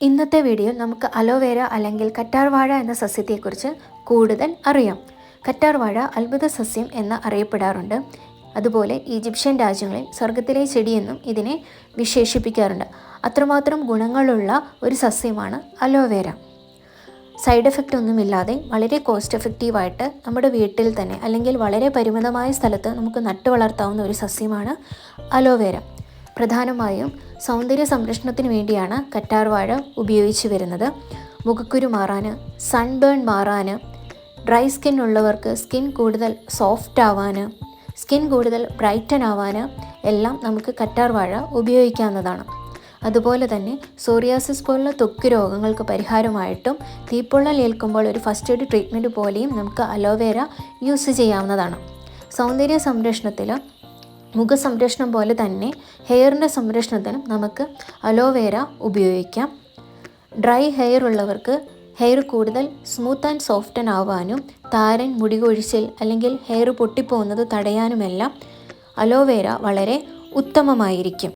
ഇന്നത്തെ വീഡിയോയിൽ നമുക്ക് അലോവേര അല്ലെങ്കിൽ കറ്റാർവാഴ എന്ന സസ്യത്തെക്കുറിച്ച് കൂടുതൽ അറിയാം. കറ്റാർവാഴ അത്ഭുത സസ്യം എന്ന് അറിയപ്പെടാറുണ്ട്. അതുപോലെ ഈജിപ്ഷ്യൻ രാജ്യങ്ങളിൽ സ്വർഗത്തിലെ ചെടിയെന്നും ഇതിനെ വിശേഷിപ്പിക്കാറുണ്ട്. അത്രമാത്രം ഗുണങ്ങളുള്ള ഒരു സസ്യമാണ് അലോവേര. സൈഡ് എഫക്റ്റ് ഒന്നുമില്ലാതെ വളരെ കോസ്റ്റ് എഫക്റ്റീവായിട്ട് നമ്മുടെ വീട്ടിൽ തന്നെ അല്ലെങ്കിൽ വളരെ പരിമിതമായ സ്ഥലത്ത് നമുക്ക് നട്ടു വളർത്താവുന്ന ഒരു സസ്യമാണ് അലോവേര. പ്രധാനമായും സൗന്ദര്യ സംരക്ഷണത്തിന് വേണ്ടിയാണ് കറ്റാർവാഴ ഉപയോഗിച്ച് വരുന്നത്. മുഖക്കുരു മാറാൻ, സൺബേൺ മാറാൻ, ഡ്രൈ സ്കിൻ ഉള്ളവർക്ക് സ്കിൻ കൂടുതൽ സോഫ്റ്റ് ആവാൻ, സ്കിൻ കൂടുതൽ ബ്രൈറ്റൻ ആവാൻ എല്ലാം നമുക്ക് കറ്റാർവാഴ ഉപയോഗിക്കാവുന്നതാണ്. അതുപോലെ തന്നെ സോറിയാസിസ് പോലുള്ള ത്വക്ക് രോഗങ്ങൾക്ക് പരിഹാരമായിട്ടും തീപ്പൊള്ളൽ ഏൽക്കുമ്പോൾ ഒരു ഫസ്റ്റ് എയ്ഡ് ട്രീറ്റ്മെൻറ്റ് പോലെയും നമുക്ക് അലോവേര യൂസ് ചെയ്യാവുന്നതാണ്. സൗന്ദര്യ സംരക്ഷണത്തിൽ മുഖ സംരക്ഷണം പോലെ തന്നെ ഹെയറിൻ്റെ സംരക്ഷണത്തിനും നമുക്ക് അലോവേര ഉപയോഗിക്കാം. ഡ്രൈ ഹെയർ ഉള്ളവർക്ക് ഹെയർ കൂടുതൽ സ്മൂത്ത് ആൻഡ് സോഫ്റ്റൻ ആവാനും താരൻ, മുടി കൊഴിച്ചിൽ അല്ലെങ്കിൽ ഹെയർ പൊട്ടിപ്പോകുന്നത് തടയാനുമെല്ലാം അലോവേര വളരെ ഉത്തമമായിരിക്കും.